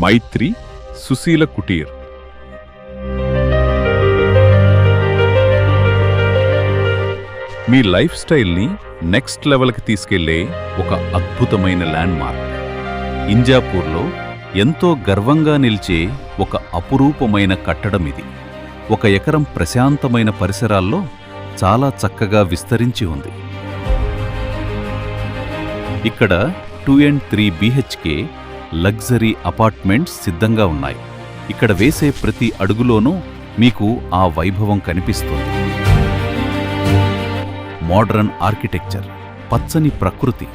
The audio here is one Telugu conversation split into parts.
మైత్రి సుశీల కుటీర్. మీ లైఫ్ స్టైల్ని నెక్స్ట్ లెవెల్కి తీసుకెళ్లే ఒక అద్భుతమైన ల్యాండ్మార్క్. ఇంజాపూర్లో ఎంతో గర్వంగా నిలిచే ఒక అపురూపమైన కట్టడం ఇది. 1 ఎకరం ప్రశాంతమైన పరిసరాల్లో చాలా చక్కగా విస్తరించి ఉంది. ఇక్కడ 2 and 3 BHK లగ్జరీ అపార్ట్మెంట్స్ సిద్ధంగా ఉన్నాయి. ఇక్కడ వేసే ప్రతి అడుగులోనూ మీకు ఆ వైభవం కనిపిస్తుంది. మోడర్న్ ఆర్కిటెక్చర్, పచ్చని ప్రకృతి,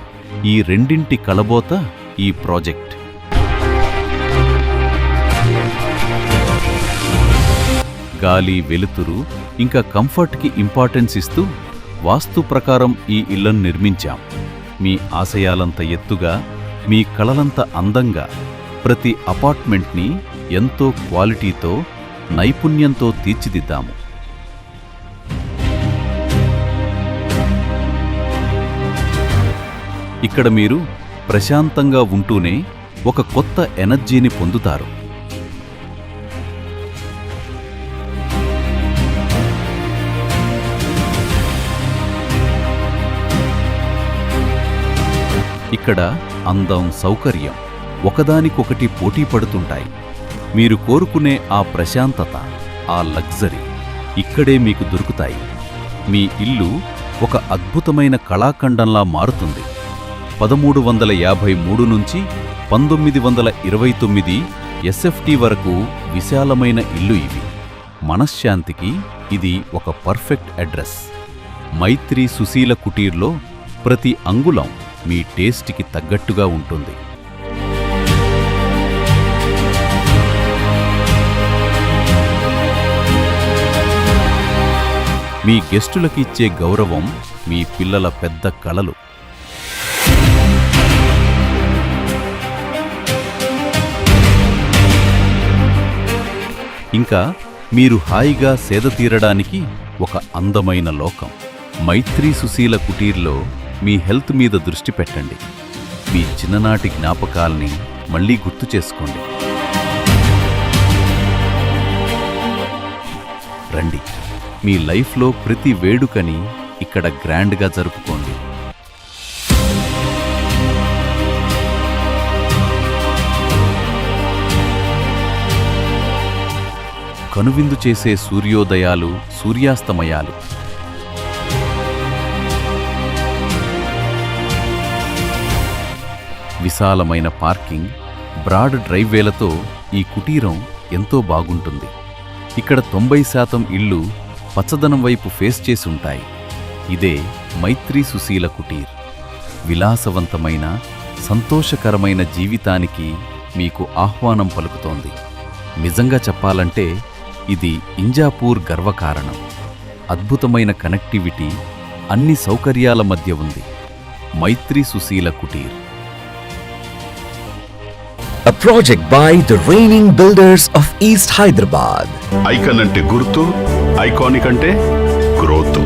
ఈ రెండింటి కలబోత ఈ ప్రాజెక్ట్. గాలి, వెలుతురు ఇంకా కంఫర్ట్కి ఇంపార్టెన్స్ ఇస్తూ వాస్తు ప్రకారం ఈ ఇళ్లను నిర్మించాం. మీ ఆశయాలంత ఎత్తుగా, మీ కలలంత అందంగా ప్రతి అపార్ట్మెంట్ని ఎంతో క్వాలిటీతో, నైపుణ్యంతో తీర్చిదిద్దాము. ఇక్కడ మీరు ప్రశాంతంగా ఉంటూనే ఒక కొత్త ఎనర్జీని పొందుతారు. ఇక్కడ అందం, సౌకర్యం ఒకదానికొకటి పోటీ పడుతుంటాయి. మీరు కోరుకునే ఆ ప్రశాంతత, ఆ లగ్జరీ ఇక్కడే మీకు దొరుకుతాయి. మీ ఇల్లు ఒక అద్భుతమైన కళాఖండంలా మారుతుంది. 1353 నుంచి 1929 SFT వరకు విశాలమైన ఇల్లు ఇవి. మనశ్శాంతికి ఇది ఒక పర్ఫెక్ట్ అడ్రస్. మైత్రి సుశీల కుటీర్లో ప్రతి అంగుళం మీ టేస్ట్కి తగ్గట్టుగా ఉంటుంది. మీ గెస్టులకి ఇచ్చే గౌరవం మీ పిల్లల పెద్ద కలలు. ఇంకా మీరు హాయిగా సేద తీరడానికి ఒక అందమైన లోకం. మైత్రి సుశీల కుటీర్లో మీ హెల్త్ మీద దృష్టి పెట్టండి. మీ చిన్ననాటి జ్ఞాపకాల్ని మళ్ళీ గుర్తు చేసుకోండి. రండి, మీ లైఫ్లో ప్రతి వేడుకని ఇక్కడ గ్రాండ్గా జరుపుకోండి. కనువిందు చేసే సూర్యోదయాలు, సూర్యాస్తమయాలు, విశాలమైన పార్కింగ్, బ్రాడ్ డ్రైవ్వేలతో ఈ కుటీరం ఎంతో బాగుంటుంది. ఇక్కడ 90% ఇళ్ళు పచ్చదనం వైపు ఫేస్ చేసి ఉంటాయి. ఇదే మైత్రి సుశీల కుటీర్. విలాసవంతమైన, సంతోషకరమైన జీవితానికి మీకు ఆహ్వానం పలుకుతోంది. నిజంగా చెప్పాలంటే ఇది ఇంజాపూర్ గర్వకారణం. అద్భుతమైన కనెక్టివిటీ, అన్ని సౌకర్యాల మధ్య ఉంది Maitri Sushila Kutir. A project by the reigning builders of East Hyderabad. Icon అంటే గుర్తు, ఐకానిక్ అంటే గ్రోత్.